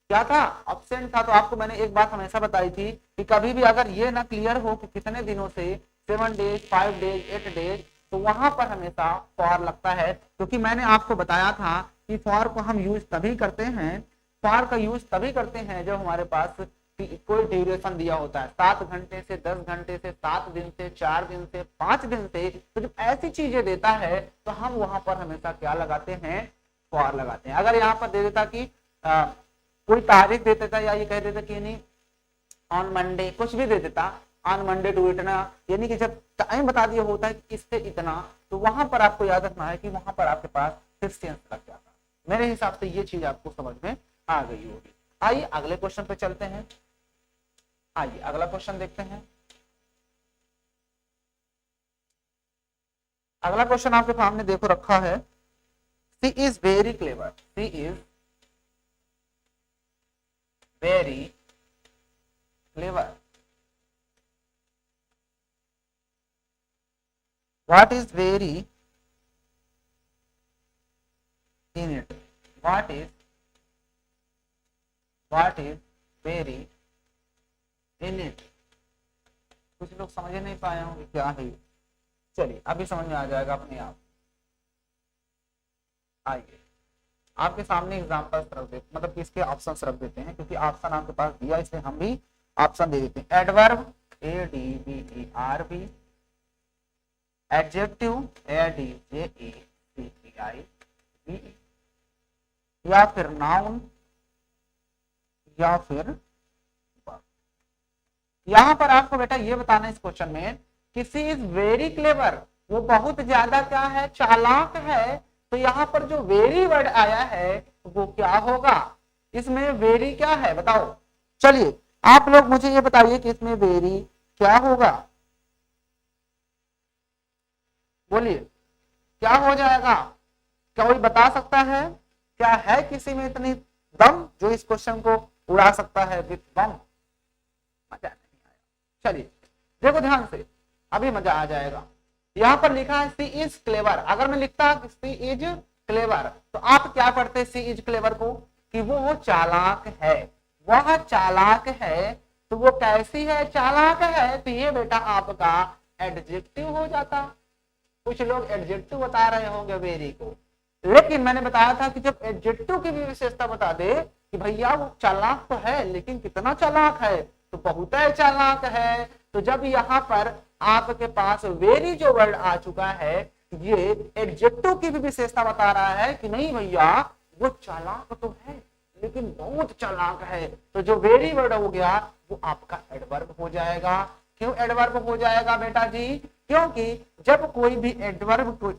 क्या था? अब्सेंट था। तो आपको मैंने एक बात हमेशा बताई थी कि कभी भी अगर ये ना क्लियर हो कि कितने दिनों से, 7 डेज, 5 डेज, 8 डेज, तो वहां पर हमेशा फॉर लगता है। क्योंकि मैंने आपको बताया था कि फॉर को हम यूज तभी करते हैं, फॉर का यूज तभी करते हैं जब हमारे पास कोई ड्यूरेशन दिया होता है, 7 घंटे से, 10 घंटे से, 7 दिन से, 4 दिन से, 5 दिन से। तो जब ऐसी चीजें देता है तो हम वहां पर हमेशा क्या लगाते हैं? फॉर लगाते हैं। अगर यहाँ पर दे देता कि कोई तारीख दे देता, या ये कह देता कि नहीं ऑन मंडे, कुछ भी दे देता, ऑन मंडे टू इतना, यानी कि जब टाइम बता दिया होता है कि इससे इतना, तो वहां पर आपको याद रखना है कि वहां पर आपके पास फिक्स टेंस लग जाता है। मेरे हिसाब से ये चीज आपको समझ में आ गई होगी। आइए अगले क्वेश्चन पे चलते हैं। आइए अगला क्वेश्चन देखते हैं। अगला क्वेश्चन आपके सामने देखो रखा है, she is very clever, she is very clever. What is very in it, what is very in it. कुछ लोग समझ नहीं पाए होंगे क्या है ये। चलिए अभी समझ में आ जाएगा अपने आप। आइए आपके सामने एग्जांपल्स रख देते, मतलब इसके ऑप्शंस रख देते हैं, क्योंकि ऑप्शन आपके पास दिया इसलिए हम भी ऑप्शन दे देते हैं। एडवर्ब ADVERB, एडजेक्टिव ADJECTIV, या फिर नाउन या फिर verb। यहां पर आपको बेटा ये बताना है इस क्वेश्चन में कि सी इज वेरी क्लेवर, वो बहुत ज्यादा क्या है, चालाक है। तो यहाँ पर जो वेरी वर्ड आया है वो क्या होगा, इसमें वेरी क्या है बताओ। चलिए आप लोग मुझे ये बताइए कि इसमें वेरी क्या होगा, बोलिए क्या हो जाएगा। क्या कोई बता सकता है, क्या है किसी में इतनी दम जो इस क्वेश्चन को उड़ा सकता है विथ बम। मजा नहीं आया। चलिए देखो ध्यान से, अभी मजा आ जाएगा। यहां पर लिखा है सी इज क्लेवर, अगर मैं लिखता सी इज क्लेवर तो आप क्या पढ़ते सी इज क्लेवर को, कि वो चालाक है, वह चालाक है। तो वो कैसी है, चालाक है, तो ये बेटा आपका एडजेक्टिव हो जाता। कुछ लोग एडजेक्टिव बता रहे होंगे वेरी को, लेकिन मैंने बताया था कि जब एडजेक्टिव की भी विशेषता बता दे कि भैया वो चालाक तो है लेकिन कितना चालाक है, तो बहुत है चालाक है। तो जब यहाँ पर आपके पास वेरी जो वर्ड आ चुका है, ये एडजेक्टिव की भी विशेषता बता रहा है कि नहीं भैया वो चालाक तो है लेकिन बहुत चालाक है। तो जो वेरी वर्ड हो गया वो आपका एडवर्ब हो जाएगा। क्यों एडवर्ब हो जाएगा बेटा जी, क्योंकि जब कोई भी एडवर्ब को,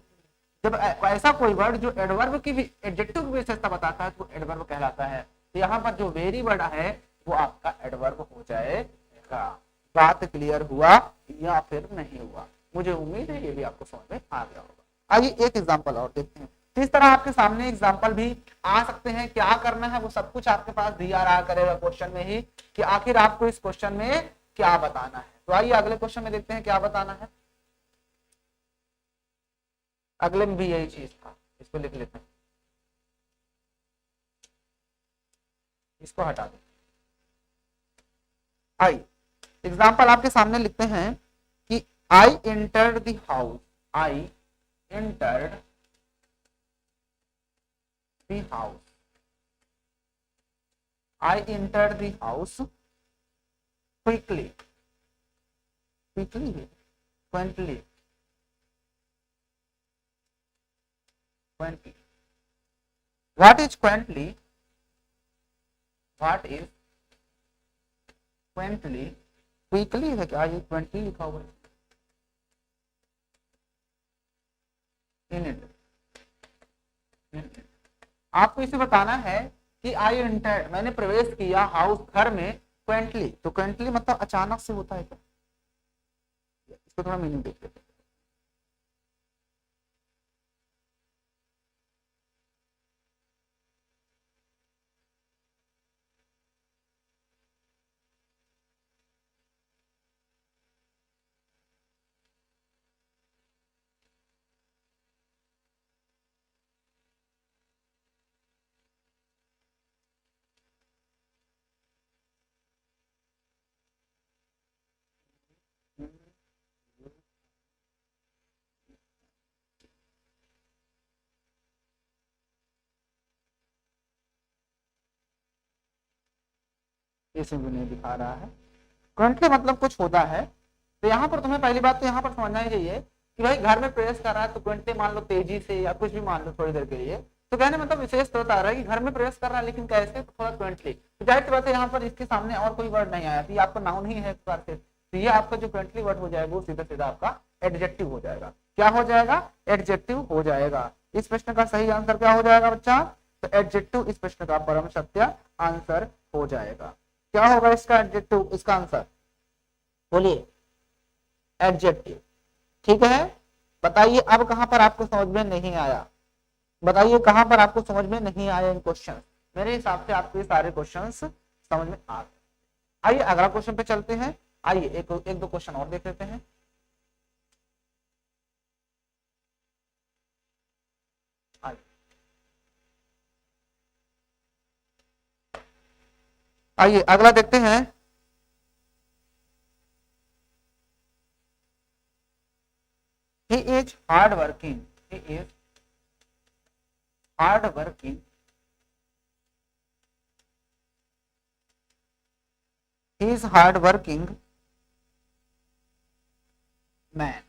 जब ऐसा कोई वर्ड जो एडवर्ब की भी एडजेक्टिव की विशेषता बताता है तो एडवर्ब कहलाता है। तो यहाँ पर जो वेरी वर्ड है वो आपका एडवर्ब हो जाएगा। बात क्लियर हुआ या फिर नहीं हुआ, मुझे उम्मीद है ये भी आपको समझ में आ गया होगा। आइए एक एग्जांपल और देखते हैं। इस तरह आपके सामने एग्जांपल भी आ सकते हैं। क्या करना है वो सब कुछ आपके पास दिया रहा करेगा क्वेश्चन में ही, कि आखिर आपको इस क्वेश्चन में क्या बताना है। तो आइए अगले क्वेश्चन में देखते हैं क्या बताना है। अगले में भी यही चीज था, इसको लिख लेते हैं, इसको हटा दें। आइए एग्जाम्पल आपके सामने लिखते हैं कि I entered the house, I entered the house, I entered the house quickly, quickly quickly quickly. What is quickly, what is quickly, quickly है क्या, ये 20 लिखा हुआ है इन इट। आपको इसे बताना है कि आई एंटर्ड, मैंने प्रवेश किया हाउस घर में, क्विकली। तो क्विकली मतलब अचानक से होता है क्या, इसको थोड़ा मीनिंग देख लेते हैं। इसे भी नहीं दिखा रहा है। करंटली मतलब कुछ होता है। तो यहाँ पर तुम्हें पहली बात तो यहाँ पर समझना ही चाहिए कि भाई घर में प्रेस कर रहा है तो करंटली मान लो तेजी से या कुछ भी मान लो थोड़ी देर के लिए, तो कहने मतलब विशेष तो बता रहा है कि घर में प्रेस कर रहा है लेकिन कैसे, तो थोड़ा करंटली। तो जाहिर सी बात है यहाँ पर इसके सामने और कोई वर्ड नहीं आया, तो ये आपका नाउन ही है एक बार से। तो ये आपका जो करंटली वर्ड हो जाएगा वो सीधा सीधा आपका एडजेक्टिव हो जाएगा। क्या हो जाएगा, एडजेक्टिव हो जाएगा। इस प्रश्न का सही आंसर क्या हो जाएगा बच्चा, तो एडजेक्टिव इस प्रश्न का परम सत्य आंसर हो जाएगा। क्या होगा इसका एडजेक्टिव, इसका आंसर बोलिए, एडजेक्टिव। ठीक है, बताइए अब कहां पर आपको समझ में नहीं आया, बताइए कहां पर आपको समझ में नहीं आया इन क्वेश्चन। मेरे हिसाब से आपको ये सारे क्वेश्चन समझ में आ गए। आइए अगला क्वेश्चन पे चलते हैं। आइए एक दो क्वेश्चन और देख लेते हैं। आइए अगला देखते हैं। He is hard working, he is hard working, he is hard working man.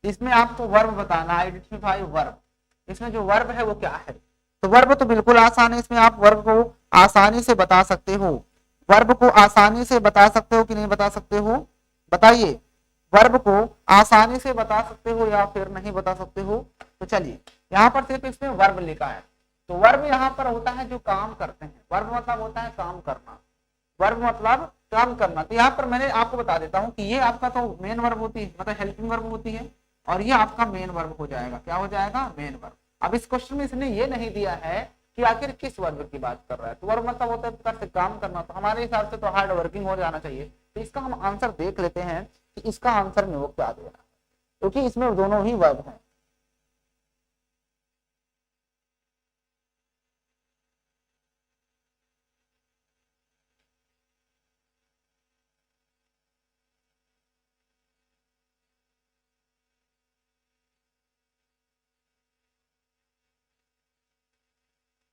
इसमें आपको वर्ब बताना, आइडेंटिफाई वर्ब। इसमें जो वर्ब है वो क्या है? तो वर्ब तो बिल्कुल आसान है, इसमें आप वर्ब को आसानी से बता सकते हो। वर्ब को आसानी से बता सकते हो कि नहीं बता सकते हो? बताइए, वर्ब को आसानी से बता सकते हो या फिर नहीं बता सकते हो? तो चलिए, यहाँ पर सिर्फ इसमें वर्ब लिखा है। तो वर्ब यहाँ पर होता है जो काम करते हैं। वर्ब मतलब होता है काम करना, वर्ब मतलब काम करना। तो यहाँ पर मैंने आपको बता देता हूँ कि ये आपका तो मेन वर्ब होती है, मतलब हेल्पिंग वर्ब होती है, और ये आपका मेन वर्ब हो जाएगा। क्या हो जाएगा? Main verb. अब इस क्वेश्चन में इसने ये नहीं दिया है कि आखिर किस वर्ब की बात कर रहा है। तो वर्ब मतलब होता है प्रकार से काम करना, तो हमारे हिसाब से तो हार्ड वर्किंग हो जाना चाहिए। तो इसका हम आंसर देख लेते हैं कि इसका आंसर में वो क्या देना है, क्योंकि इसमें दोनों ही वर्ब हैं।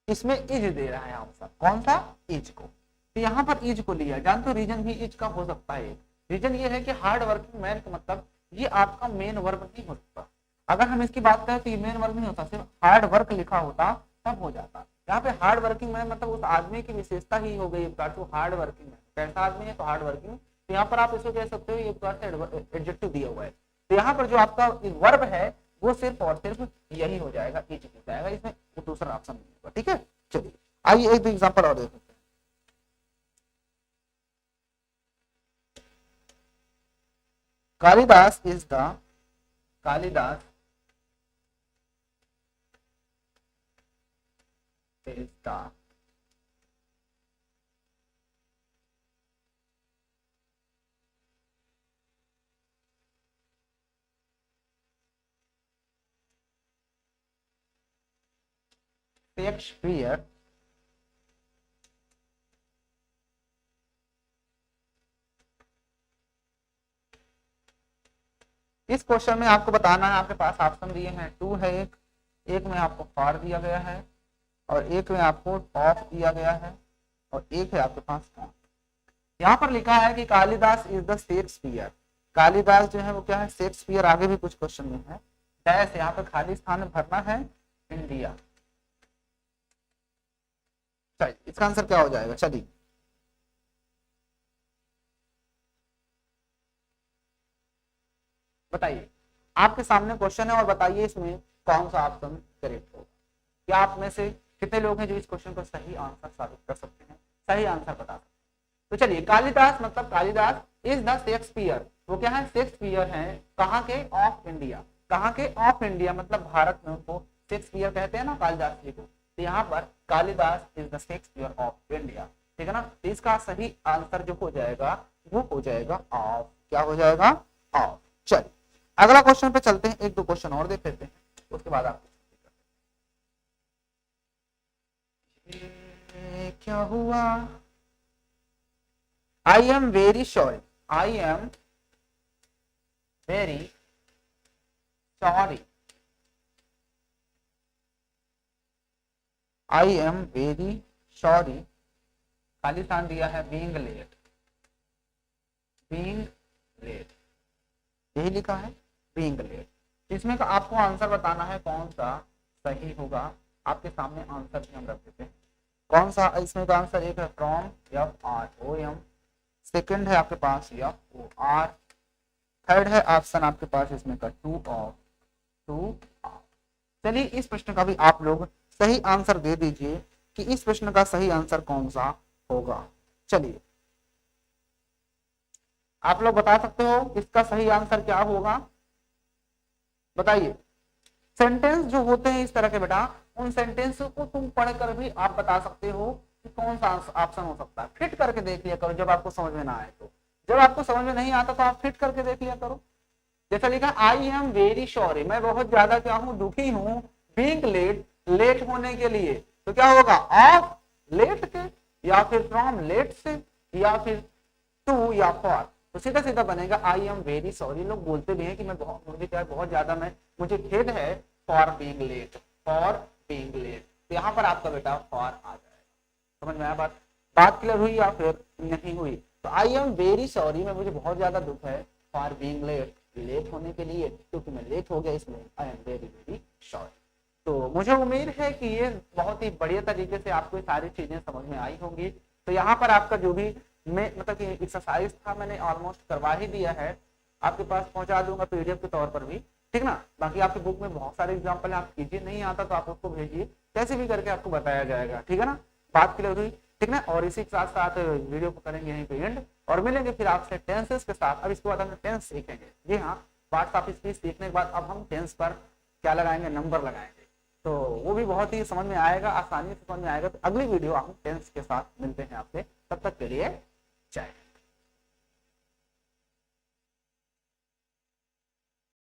इसमें इज दे रहा है आंसर, कौन सा? इज को। तो यहाँ पर इज को लिया, जानते हो रीजन भी इज का हो सकता है। रीजन ये है कि हार्ड वर्किंग मैन का मतलब ये आपका मेन वर्ब नहीं हो सकता। अगर हम इसकी बात करें तो ये मेन वर्ब नहीं होता, सिर्फ हार्ड वर्क लिखा होता तब हो जाता। यहाँ पे हार्ड वर्किंग मैन मतलब उस आदमी की विशेषता ही हो गई हार्ड वर्किंग मैन। कैसा आदमी है? तो हार्ड वर्किंग। तो यहाँ पर आप इसको कह सकते हो, ये एडजेक्टिव दिया हुआ है। तो यहाँ पर जो आपका वर्ब है वो सिर्फ और सिर्फ यही हो जाएगा, इज हो जाएगा, इसमें दूसरा ऑप्शन नहीं होगा। ठीक है, चलिए आइए एक दो एग्जांपल और देखते हैं। Kalidas is the, Kalidas is the Shakespeare इस क्वेश्चन में आपको बताना है, आपके पास ऑप्शन दिए हैं, टू है एक में आपको फॉर दिया गया है, और एक में आपको ऑफ दिया गया है, और एक है आपके पास ऑन। यहाँ पर लिखा है कि Kalidas is the Shakespeare. Kalidas जो है वो क्या है? शेक्सपियर। आगे भी कुछ क्वेश्चन में है डैश, यहाँ पर खाली स्थान भरना है इंडिया। चलिए इसका आंसर क्या हो जाएगा? चलिए बताइए, आपके सामने क्वेश्चन है और बताइए इसमें कौन सा ऑप्शन करेक्ट होगा। क्या आप में से कितने लोग हैं जो इस क्वेश्चन को सही आंसर साबित कर सकते हैं, सही आंसर बता सकते हैं? तो चलिए, कालिदास मतलब कालिदास इज द शेक्सपियर। वो क्या है? शेक्सपियर है। कहाँ के? Of India. कहाँ के? ऑफ इंडिया, मतलब भारत में उनको शेक्सपियर कहते हैं ना कालिदास जी को। तो यहाँ पर Kalidas is the Shakespeare of India. ठीक है ना? तो इसका सही आंसर जो हो जाएगा वो हो जाएगा ऑफ। क्या हो जाएगा? ऑफ। चलिए अगला क्वेश्चन पे चलते हैं, एक दो क्वेश्चन और देख लेते हैं, उसके बाद आप क्या हुआ? I am very sorry, I am very sorry, I am very sorry, खाली स्थान दिया है बीइंग लेट, बीइंग लेट, यही लिखा है बीइंग लेट। इसमें का आपको आंसर बताना है कौन सा सही होगा। आपके सामने आंसर भी हम रख देते हैं, कौन सा इसमें का आंसर? एक है from, F R O M, second है आपके पास एफ ओ आर, थर्ड है ऑप्शन आपके पास इसमें का टू ऑफ, टू ऑफ। चलिए इस प्रश्न का भी आप लोग सही आंसर दे दीजिए कि इस प्रश्न का सही आंसर कौन सा होगा। चलिए आप लोग बता सकते हो इसका सही आंसर क्या होगा, बताइए। सेंटेंस जो होते हैं इस तरह के बेटा, उन सेंटेंस को तुम पढ़कर भी आप बता सकते हो कि कौन सा ऑप्शन हो सकता है। फिट करके देख लिया करो जब आपको समझ में ना आए तो। जब आपको समझ में नहीं आता तो आप फिट करके देख लिया करो। जैसा लिखा आई एम वेरी सॉरी, मैं बहुत ज्यादा क्या हूँ? दुखी हूँ, बीइंग लेट, लेट होने के लिए। तो क्या होगा, ऑफ लेट के, या फिर फ्रॉम लेट से, या फिर टू, या फॉर। तो सीधा सीधा बनेगा आई एम वेरी सॉरी। लोग बोलते भी हैं कि बहुत ज्यादा मुझे खेद है for being late, for being late. तो यहाँ पर आपका बेटा फॉर आ जाएगा। समझ में आया बात? बात क्लियर हुई या फिर नहीं हुई? तो आई एम वेरी सॉरी में मुझे बहुत ज्यादा दुख है फॉर बीइंग लेट, लेट होने के लिए, क्योंकि मैं लेट हो गया, इसलिए I am very very sorry. तो मुझे उम्मीद है कि ये बहुत ही बढ़िया तरीके से आपको सारी चीजें समझ में आई होंगी। तो यहाँ पर आपका जो भी मैं मतलब कि एक्सरसाइज था मैंने ऑलमोस्ट करवा ही दिया है, आपके पास पहुंचा दूंगा पीडीएफ के तौर पर भी, ठीक ना। बाकी आपकी बुक में बहुत सारे एग्जाम्पल आप कीजिए, नहीं आता तो आप उसको भेजिए, कैसे भी करके आपको बताया जाएगा, ठीक है ना। बात क्लियर हुई, ठीक ना। और इसी के साथ साथ वीडियो को करेंगे यहीं पे एंड, और मिलेंगे फिर आपसे टेंसेस के साथ। अब इसके बाद हम टेंस सीखेंगे। जी हाँ, पार्ट्स ऑफ स्पीच सीखने के बाद अब हम टेंस पर क्या लगाएंगे, नंबर लगाएंगे। तो वो भी बहुत ही समझ में आएगा, आसानी से समझ में आएगा। तो अगली वीडियो हम टेंस के साथ मिलते हैं आपसे, तब तक के लिए जय।